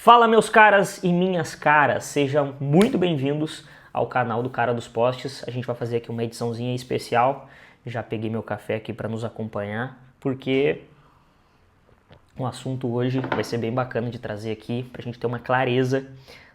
Fala meus caras e minhas caras, sejam muito bem-vindos ao canal do Cara dos Postes. A gente vai fazer aqui uma ediçãozinha especial. Já peguei meu café aqui para nos acompanhar, porque o assunto hoje vai ser bem bacana de trazer aqui para a gente ter uma clareza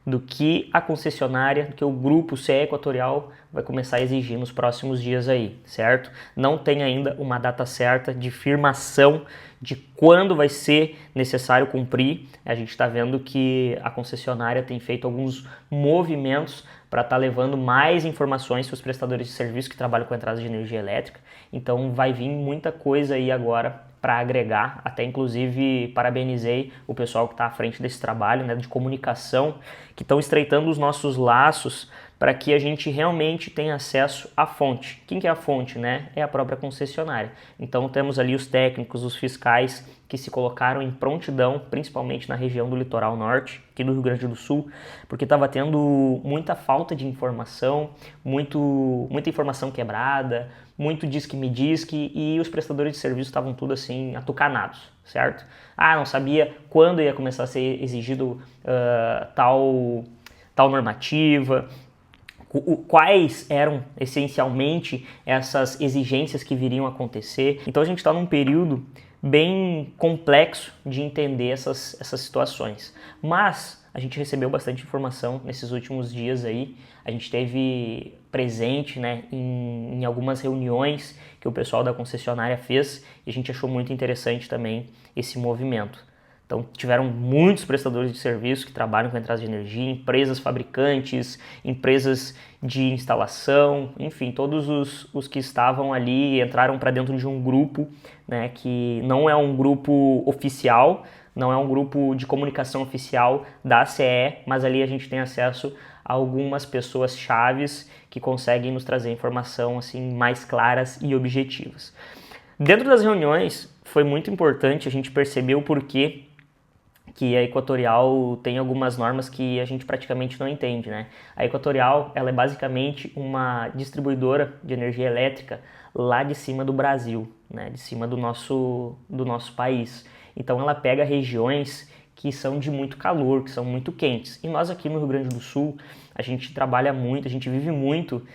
do que a concessionária, do que o grupo CE Equatorial vai começar a exigir nos próximos dias aí, certo? Não tem ainda uma data certa de firmação de quando vai ser necessário cumprir. A gente está vendo que a concessionária tem feito alguns movimentos para estar levando mais informações para os prestadores de serviço que trabalham com entradas de energia elétrica. Então vai vir muita coisa aí agora para agregar. Até inclusive parabenizei o pessoal que está à frente desse trabalho, né, de comunicação, que estão estreitando os nossos laços para que a gente realmente tenha acesso à fonte. Quem que é a fonte, né? É a própria concessionária. Então temos ali os técnicos, os fiscais que se colocaram em prontidão, principalmente na região do litoral norte, aqui do Rio Grande do Sul, porque estava tendo muita falta de informação, muita informação quebrada, muito diz-que-me-diz-que, e os prestadores de serviço estavam tudo assim atucanados, certo? Não sabia quando ia começar a ser exigido tal normativa, quais eram essencialmente essas exigências que viriam a acontecer. Então a gente está num período bem complexo de entender essas situações. Mas a gente recebeu bastante informação nesses últimos dias aí. A gente teve presente, né, em algumas reuniões que o pessoal da concessionária fez e a gente achou muito interessante também esse movimento. Então tiveram muitos prestadores de serviço que trabalham com entradas de energia, empresas fabricantes, empresas de instalação, enfim, todos os que estavam ali entraram para dentro de um grupo, né, que não é um grupo oficial, não é um grupo de comunicação oficial da CE, mas ali a gente tem acesso a algumas pessoas chaves que conseguem nos trazer informação assim mais claras e objetivas. Dentro das reuniões foi muito importante a gente perceber o porquê que a Equatorial tem algumas normas que a gente praticamente não entende, né? A Equatorial, ela é basicamente uma distribuidora de energia elétrica lá de cima do Brasil, né? De cima do nosso país. Então ela pega regiões que são de muito calor, que são muito quentes. E nós aqui no Rio Grande do Sul, a gente trabalha muito, a gente vive muito,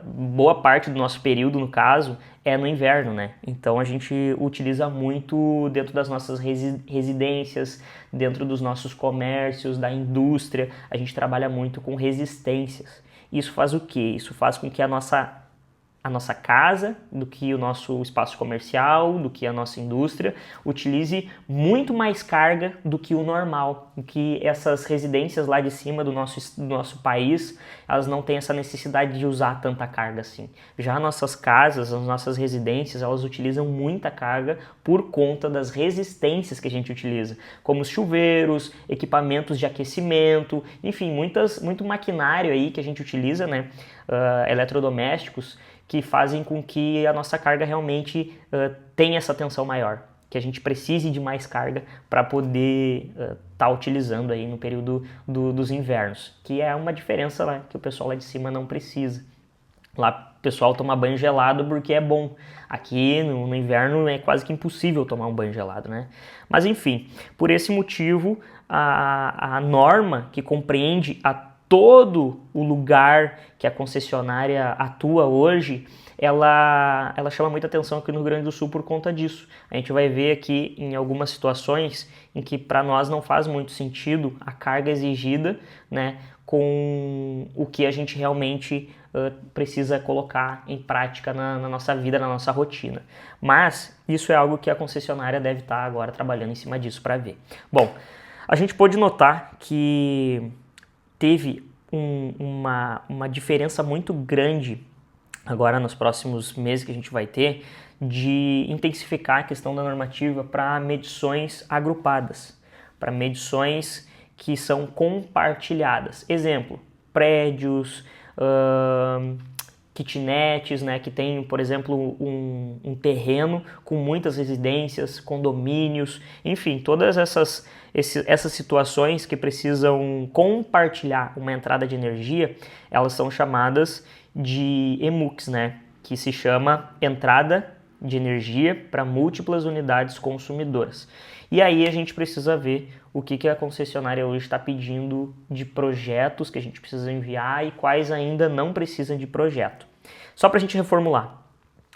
boa parte do nosso período, no caso, é no inverno, né? Então a gente utiliza muito dentro das nossas residências, dentro dos nossos comércios, da indústria, a gente trabalha muito com resistências. Isso faz o quê? Isso faz com que a nossa casa, do que o nosso espaço comercial, do que a nossa indústria, utilize muito mais carga do que o normal, do que essas residências lá de cima do nosso país, elas não têm essa necessidade de usar tanta carga assim. Já nossas casas, as nossas residências, elas utilizam muita carga por conta das resistências que a gente utiliza, como os chuveiros, equipamentos de aquecimento, enfim, muito maquinário aí que a gente utiliza, né, eletrodomésticos, que fazem com que a nossa carga realmente tenha essa tensão maior, que a gente precise de mais carga para poder estar utilizando aí no período dos invernos, que é uma diferença lá, que o pessoal lá de cima não precisa. Lá o pessoal toma banho gelado porque é bom. Aqui no inverno é quase que impossível tomar um banho gelado, né? Mas enfim, por esse motivo, a norma que compreende todo o lugar que a concessionária atua hoje, ela chama muita atenção aqui no Rio Grande do Sul por conta disso. A gente vai ver aqui em algumas situações em que para nós não faz muito sentido a carga exigida, né, com o que a gente realmente precisa colocar em prática na nossa vida, na nossa rotina. Mas isso é algo que a concessionária deve estar agora trabalhando em cima disso para ver. Bom, a gente pôde notar que teve uma diferença muito grande agora nos próximos meses que a gente vai ter de intensificar a questão da normativa para medições agrupadas, para medições que são compartilhadas. Exemplo, prédios, kitnets, né, que tem, por exemplo, um terreno com muitas residências, condomínios, enfim, todas essas situações que precisam compartilhar uma entrada de energia, elas são chamadas de EMUCs, né, que se chama entrada de energia para múltiplas unidades consumidoras. E aí a gente precisa ver o que a concessionária hoje está pedindo de projetos que a gente precisa enviar e quais ainda não precisam de projeto. Só para a gente reformular.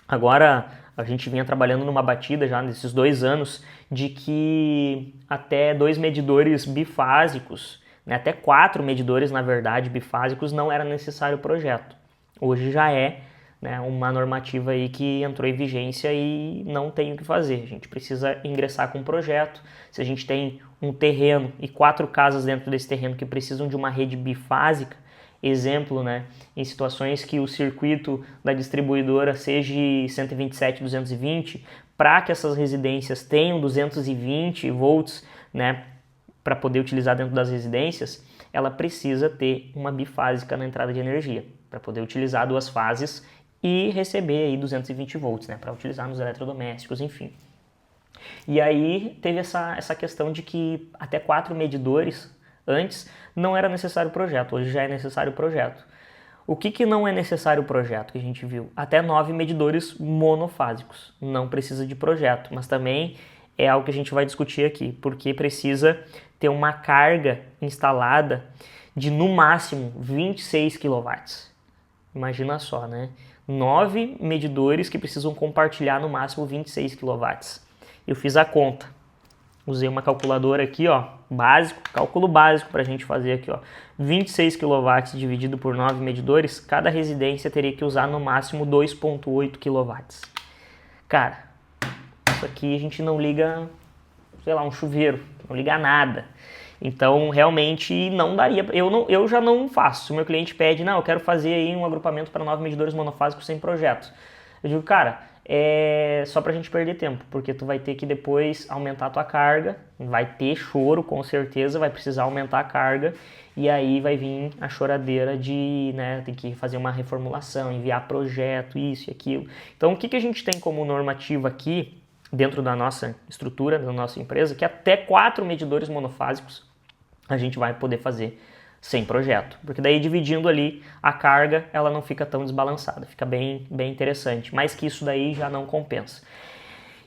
Agora, a gente vinha trabalhando numa batida já nesses 2 anos de que até 2 medidores bifásicos, né, até 4 medidores, na verdade, bifásicos, não era necessário o projeto. Hoje já é, né, uma normativa aí que entrou em vigência e não tem o que fazer. A gente precisa ingressar com um projeto. Se a gente tem um terreno e 4 casas dentro desse terreno que precisam de uma rede bifásica, exemplo, né, em situações que o circuito da distribuidora seja 127, 220, para que essas residências tenham 220 volts, né, para poder utilizar dentro das residências, ela precisa ter uma bifásica na entrada de energia, para poder utilizar 2 fases e receber aí 220 volts, né, para utilizar nos eletrodomésticos, enfim. E aí teve essa questão de que até 4 medidores antes não era necessário o projeto, hoje já é necessário o projeto. O que não é necessário o projeto que a gente viu? Até 9 medidores monofásicos, não precisa de projeto, mas também é algo que a gente vai discutir aqui, porque precisa ter uma carga instalada de no máximo 26 kW. Imagina só, né? 9 medidores que precisam compartilhar no máximo 26 kW. Eu fiz a conta. Usei uma calculadora aqui, ó, básico, cálculo básico para a gente fazer aqui, ó. 26 kW dividido por 9 medidores, cada residência teria que usar no máximo 2,8 kW. Cara, isso aqui a gente não liga, sei lá, um chuveiro, não liga nada. Então, realmente, não daria. Eu já não faço. Se o meu cliente pede, não, eu quero fazer aí um agrupamento para 9 medidores monofásicos sem projeto. Eu digo, cara, é só pra gente perder tempo, porque tu vai ter que depois aumentar a tua carga, vai ter choro com certeza, vai precisar aumentar a carga, e aí vai vir a choradeira de, né, tem que fazer uma reformulação, enviar projeto, isso e aquilo. Então, o que a gente tem como normativa aqui, dentro da nossa estrutura, da nossa empresa, que até 4 medidores monofásicos a gente vai poder fazer sem projeto, porque daí dividindo ali a carga, ela não fica tão desbalançada, fica bem interessante, mas que isso daí já não compensa.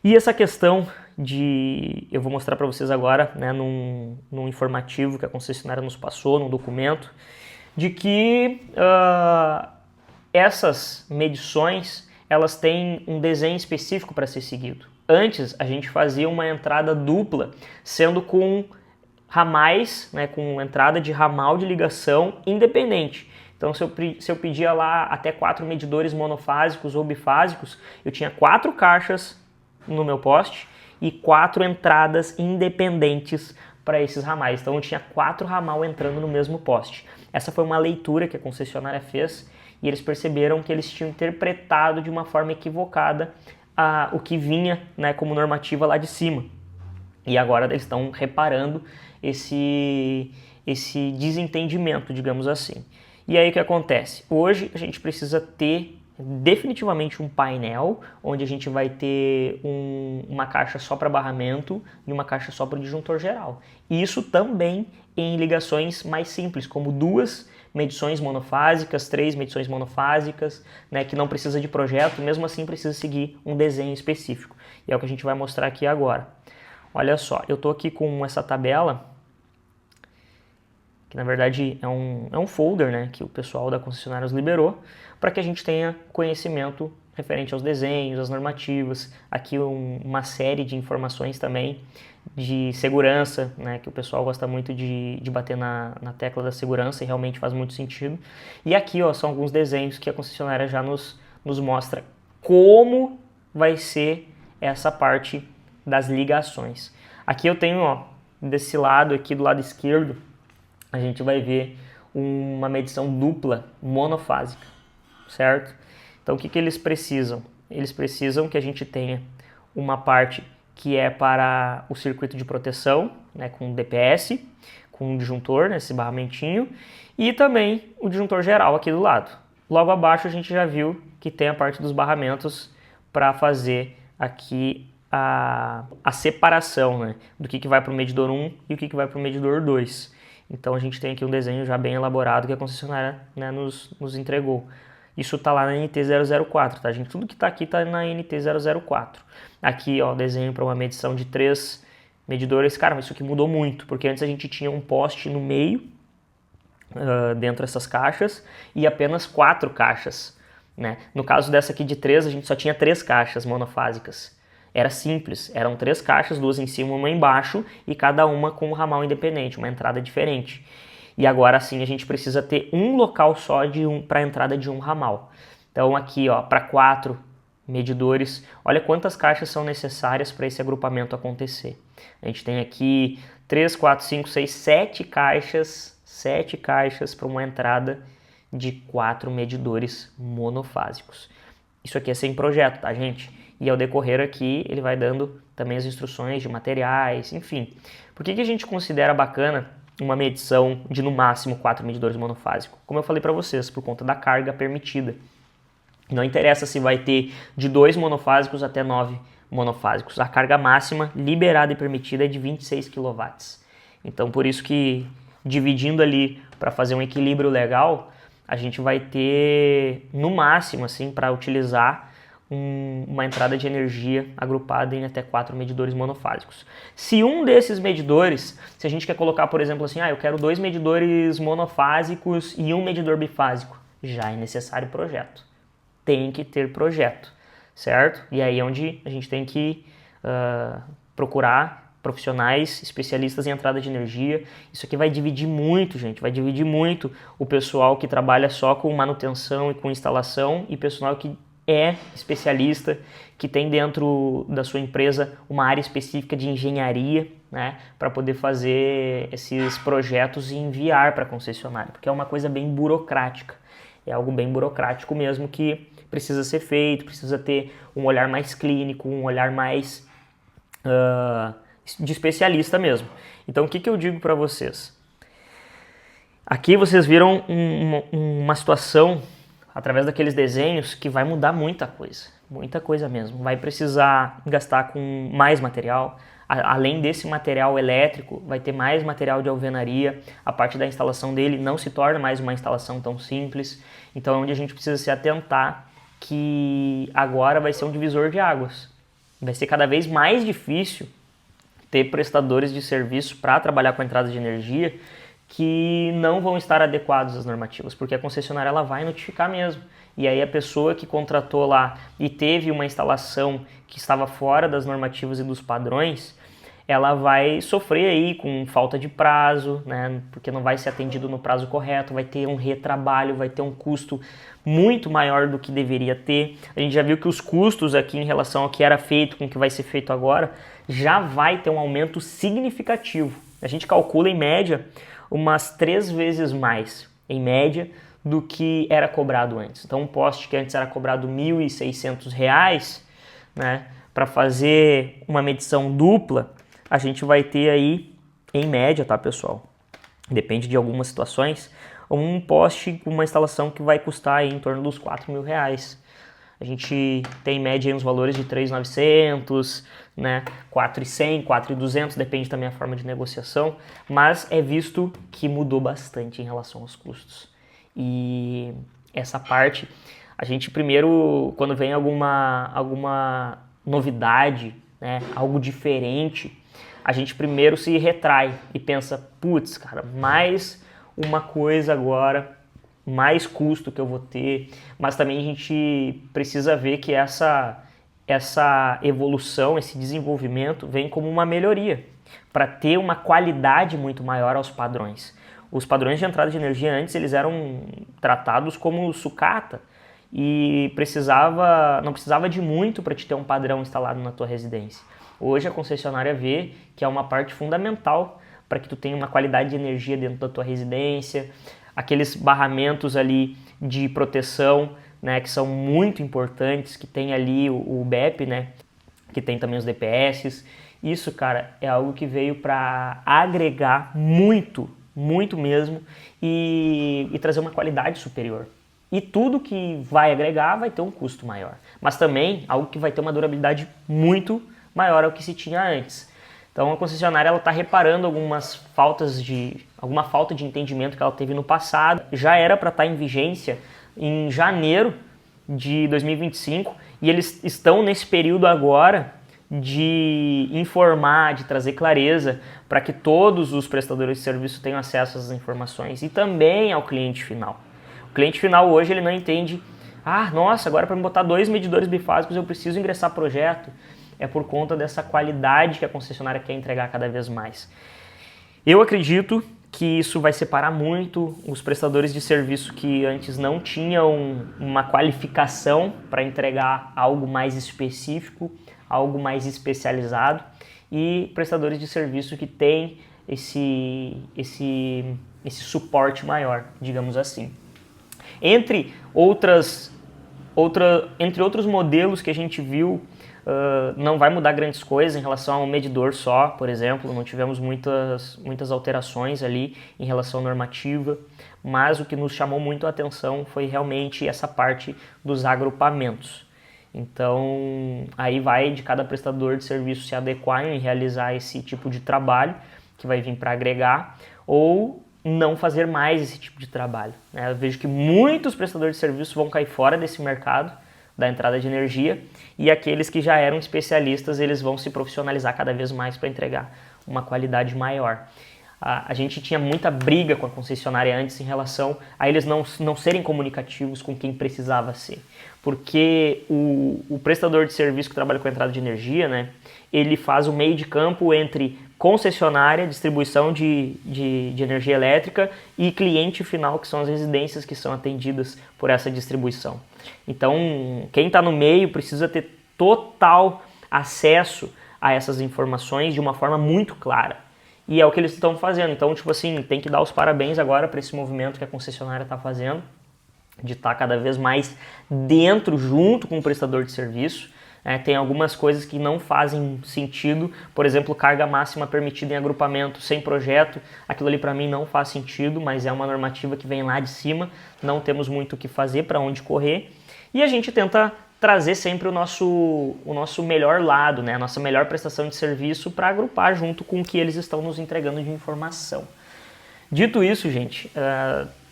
E essa questão de, eu vou mostrar para vocês agora, né, num informativo que a concessionária nos passou, num documento, de que essas medições, elas têm um desenho específico para ser seguido. Antes, a gente fazia uma entrada dupla, sendo com ramais, né, com entrada de ramal de ligação independente. Então, se eu pedia lá até 4 medidores monofásicos ou bifásicos, eu tinha 4 caixas no meu poste e 4 entradas independentes para esses ramais. Então, eu tinha 4 ramal entrando no mesmo poste. Essa foi uma leitura que a concessionária fez e eles perceberam que eles tinham interpretado de uma forma equivocada o que vinha, né, como normativa lá de cima. E agora eles estão reparando esse desentendimento, digamos assim. E aí o que acontece? Hoje a gente precisa ter definitivamente um painel, onde a gente vai ter uma caixa só para barramento e uma caixa só para o disjuntor geral. E isso também em ligações mais simples, como 2 medições monofásicas, 3 medições monofásicas, né, que não precisa de projeto, mesmo assim precisa seguir um desenho específico. E é o que a gente vai mostrar aqui agora. Olha só, eu estou aqui com essa tabela, que na verdade é um folder, né, que o pessoal da concessionária nos liberou, para que a gente tenha conhecimento referente aos desenhos, às normativas, aqui uma série de informações também de segurança, né, que o pessoal gosta muito de bater na tecla da segurança e realmente faz muito sentido. E aqui, ó, são alguns desenhos que a concessionária já nos mostra como vai ser essa parte das ligações. Aqui eu tenho, ó, desse lado aqui, do lado esquerdo, a gente vai ver uma medição dupla monofásica, certo? Então o que eles precisam? Eles precisam que a gente tenha uma parte que é para o circuito de proteção, né, com DPS, com um disjuntor, né, esse barramentinho, e também o disjuntor geral aqui do lado. Logo abaixo a gente já viu que tem a parte dos barramentos para fazer aqui a separação, né, do que vai para o medidor 1 e o que vai para o medidor 2. Então a gente tem aqui um desenho já bem elaborado que a concessionária, né, nos entregou. Isso está lá na NT004, tá, gente? Tudo que está aqui está na NT004. Aqui, ó, desenho para uma medição de 3 medidores. Cara, mas isso aqui mudou muito, porque antes a gente tinha um poste no meio, dentro dessas caixas, e apenas 4 caixas, né? No caso dessa aqui de 3, a gente só tinha 3 caixas monofásicas. Era simples, eram 3 caixas, 2 em cima, uma embaixo, e cada uma com um ramal independente, uma entrada diferente. E agora sim a gente precisa ter um local só para a entrada de um ramal. Então aqui, ó, para 4 medidores, olha quantas caixas são necessárias para esse agrupamento acontecer. A gente tem aqui 3, 4, 5, 6, 7 caixas para uma entrada de 4 medidores monofásicos. Isso aqui é sem projeto, tá, gente? E ao decorrer aqui, ele vai dando também as instruções de materiais, enfim. Por que a gente considera bacana uma medição de no máximo 4 medidores monofásicos? Como eu falei para vocês, por conta da carga permitida. Não interessa se vai ter de 2 monofásicos até 9 monofásicos. A carga máxima liberada e permitida é de 26 kW. Então, por isso que dividindo ali para fazer um equilíbrio legal, a gente vai ter no máximo assim para utilizar uma entrada de energia agrupada em até 4 medidores monofásicos. Se um desses medidores, se a gente quer colocar, por exemplo, assim, eu quero 2 medidores monofásicos e um medidor bifásico, já é necessário projeto. Tem que ter projeto, certo? E aí é onde a gente tem que procurar profissionais, especialistas em entrada de energia. Isso aqui vai dividir muito, gente, vai dividir muito o pessoal que trabalha só com manutenção e com instalação e pessoal que é especialista, que tem dentro da sua empresa uma área específica de engenharia, né, para poder fazer esses projetos e enviar para a concessionária, porque é uma coisa bem burocrática, é algo bem burocrático mesmo que precisa ser feito, precisa ter um olhar mais clínico, um olhar mais de especialista mesmo. Então, o que eu digo para vocês? Aqui vocês viram uma situação, através daqueles desenhos, que vai mudar muita coisa mesmo. Vai precisar gastar com mais material, além desse material elétrico, vai ter mais material de alvenaria, a parte da instalação dele não se torna mais uma instalação tão simples, então é onde a gente precisa se atentar que agora vai ser um divisor de águas. Vai ser cada vez mais difícil ter prestadores de serviço para trabalhar com a entrada de energia que não vão estar adequados às normativas, porque a concessionária ela vai notificar mesmo. E aí a pessoa que contratou lá e teve uma instalação que estava fora das normativas e dos padrões, ela vai sofrer aí com falta de prazo, né? Porque não vai ser atendido no prazo correto, vai ter um retrabalho, vai ter um custo muito maior do que deveria ter. A gente já viu que os custos aqui em relação ao que era feito com o que vai ser feito agora, já vai ter um aumento significativo. A gente calcula em média umas 3 vezes mais, em média, do que era cobrado antes. Então um poste que antes era cobrado R$ 1.600, né, para fazer uma medição dupla, a gente vai ter aí, em média, tá, pessoal? Depende de algumas situações, um poste com uma instalação que vai custar aí em torno dos R$ 4.000. A gente tem em média uns valores de 3.900, né, 4.100, 4.200, depende também da forma de negociação, mas é visto que mudou bastante em relação aos custos. E essa parte, a gente primeiro, quando vem alguma novidade, né, algo diferente, a gente primeiro se retrai e pensa, putz, cara, mais uma coisa agora, mais custo que eu vou ter, mas também a gente precisa ver que essa evolução, esse desenvolvimento vem como uma melhoria, para ter uma qualidade muito maior aos padrões. Os padrões de entrada de energia antes eles eram tratados como sucata e não precisava de muito para te ter um padrão instalado na tua residência. Hoje a concessionária vê que é uma parte fundamental para que tu tenha uma qualidade de energia dentro da tua residência, aqueles barramentos ali de proteção, né, que são muito importantes, que tem ali o BEP, né, que tem também os DPS. Isso, cara, é algo que veio para agregar muito, muito mesmo e trazer uma qualidade superior. E tudo que vai agregar vai ter um custo maior, mas também algo que vai ter uma durabilidade muito maior ao que se tinha antes. Então a concessionária está reparando alguma falta de entendimento que ela teve no passado. Já era para estar em vigência em janeiro de 2025 e eles estão nesse período agora de informar, de trazer clareza para que todos os prestadores de serviço tenham acesso às informações e também ao cliente final. O cliente final hoje ele não entende, nossa, agora para me botar 2 medidores bifásicos eu preciso ingressar projeto. É por conta dessa qualidade que a concessionária quer entregar cada vez mais. Eu acredito que isso vai separar muito os prestadores de serviço que antes não tinham uma qualificação para entregar algo mais específico, algo mais especializado, e prestadores de serviço que têm esse suporte maior, digamos assim. Entre outros modelos que a gente viu, não vai mudar grandes coisas em relação a um medidor só, por exemplo, não tivemos muitas alterações ali em relação à normativa, mas o que nos chamou muito a atenção foi realmente essa parte dos agrupamentos. Então, aí vai de cada prestador de serviço se adequar em realizar esse tipo de trabalho, que vai vir para agregar, ou não fazer mais esse tipo de trabalho. Eu vejo que muitos prestadores de serviço vão cair fora desse mercado, da entrada de energia, e aqueles que já eram especialistas, eles vão se profissionalizar cada vez mais para entregar uma qualidade maior. A gente tinha muita briga com a concessionária antes em relação a eles não serem comunicativos com quem precisava ser. Porque o prestador de serviço que trabalha com a entrada de energia, né, ele faz o meio de campo entre concessionária, distribuição de energia elétrica e cliente final, que são as residências que são atendidas por essa distribuição. Então, quem está no meio precisa ter total acesso a essas informações de uma forma muito clara. E é o que eles estão fazendo. Então, tipo assim, tem que dar os parabéns agora para esse movimento que a concessionária está fazendo, de estar cada vez mais dentro, junto com o prestador de serviço. Tem algumas coisas que não fazem sentido, por exemplo, carga máxima permitida em agrupamento sem projeto, aquilo ali para mim não faz sentido, mas é uma normativa que vem lá de cima, não temos muito o que fazer, para onde correr, e a gente tenta trazer sempre o nosso melhor lado, né? A nossa melhor prestação de serviço para agrupar junto com o que eles estão nos entregando de informação. Dito isso, gente,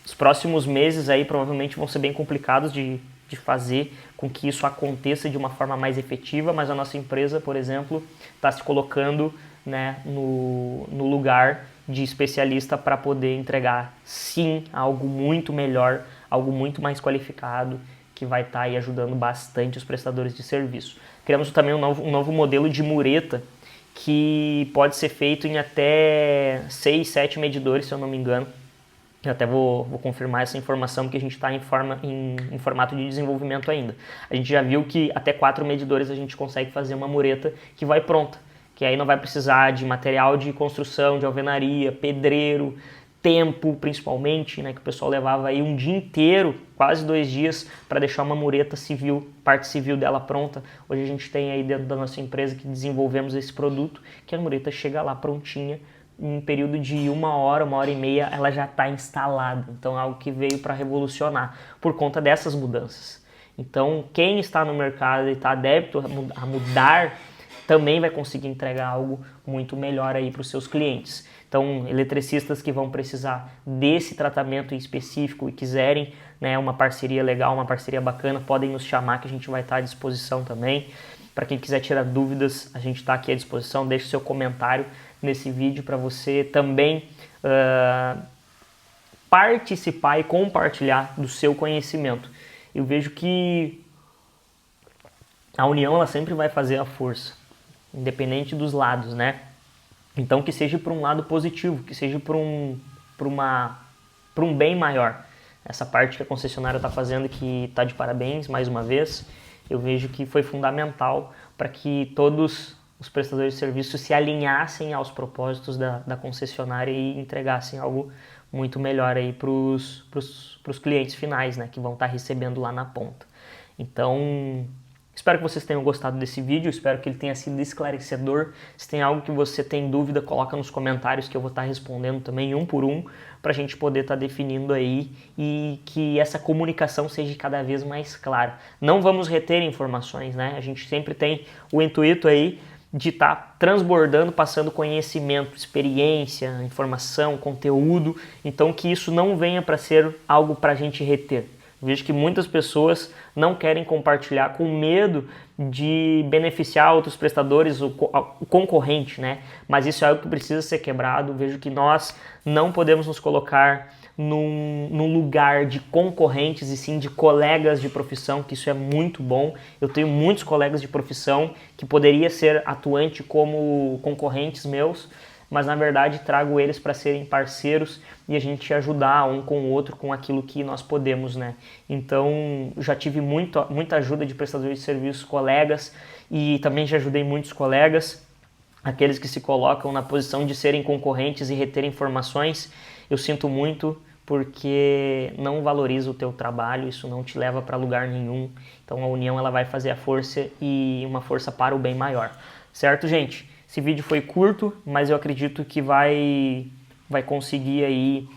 os próximos meses aí provavelmente vão ser bem complicados de fazer com que isso aconteça de uma forma mais efetiva, mas a nossa empresa, por exemplo, está se colocando, né, no lugar de especialista para poder entregar, sim, algo muito melhor, algo muito mais qualificado, que vai estar aí ajudando bastante os prestadores de serviço. Criamos também um novo modelo de mureta, que pode ser feito em até 6, 7 medidores, se eu não me engano. Eu até vou confirmar essa informação, porque a gente está em formato de desenvolvimento ainda. A gente já viu que até 4 medidores a gente consegue fazer uma mureta que vai pronta, que aí não vai precisar de material de construção, de alvenaria, pedreiro, tempo principalmente, né, que o pessoal levava aí um dia inteiro, quase 2 dias, para deixar uma mureta civil, parte civil dela pronta. Hoje a gente tem aí dentro da nossa empresa que desenvolvemos esse produto, que a mureta chega lá prontinha, em um período de 1 hora, 1h30, ela já está instalada. Então é algo que veio para revolucionar por conta dessas mudanças. Então quem está no mercado e está adepto a mudar, também vai conseguir entregar algo muito melhor aí para os seus clientes. Então, eletricistas que vão precisar desse tratamento em específico e quiserem, né, uma parceria legal, uma parceria bacana, podem nos chamar que a gente vai estar à disposição também. Para quem quiser tirar dúvidas, a gente está aqui à disposição. Deixe seu comentário nesse vídeo para você também participar e compartilhar do seu conhecimento. Eu vejo que a união ela sempre vai fazer a força, independente dos lados, né? Então que seja por um lado positivo, que seja por um bem maior. Essa parte que a concessionária está fazendo, que está de parabéns mais uma vez, eu vejo que foi fundamental para que todos os prestadores de serviço se alinhassem aos propósitos da concessionária e entregassem algo muito melhor aí para os clientes finais, né, que vão estar recebendo lá na ponta. Então, espero que vocês tenham gostado desse vídeo, espero que ele tenha sido esclarecedor. Se tem algo que você tem dúvida, coloca nos comentários que eu vou estar respondendo também um por um, para a gente poder estar definindo aí e que essa comunicação seja cada vez mais clara. Não vamos reter informações, né? A gente sempre tem o intuito aí de estar transbordando, passando conhecimento, experiência, informação, conteúdo, então que isso não venha para ser algo para a gente reter. Vejo que muitas pessoas não querem compartilhar com medo de beneficiar outros prestadores, o concorrente, né? Mas isso é algo que precisa ser quebrado. Vejo que nós não podemos nos colocar num lugar de concorrentes e sim de colegas de profissão, que isso é muito bom. Eu tenho muitos colegas de profissão que poderia ser atuante como concorrentes meus, mas na verdade trago eles para serem parceiros e a gente ajudar um com o outro com aquilo que nós podemos, né? Então já tive muita ajuda de prestadores de serviços, colegas, e também já ajudei muitos colegas, aqueles que se colocam na posição de serem concorrentes e reter informações. Eu sinto muito, porque não valoriza o teu trabalho, isso não te leva para lugar nenhum. Então a união ela vai fazer a força, e uma força para o bem maior. Certo, gente? Esse vídeo foi curto, mas eu acredito que vai conseguir aí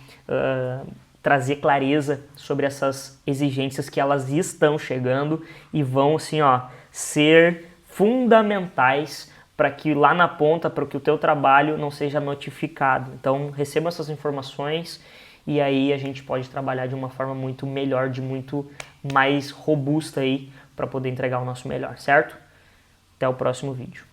trazer clareza sobre essas exigências que elas estão chegando e vão assim, ó, ser fundamentais para que lá na ponta, para que o teu trabalho não seja notificado. Então receba essas informações e aí a gente pode trabalhar de uma forma muito melhor, de muito mais robusta aí, para poder entregar o nosso melhor, certo? Até o próximo vídeo.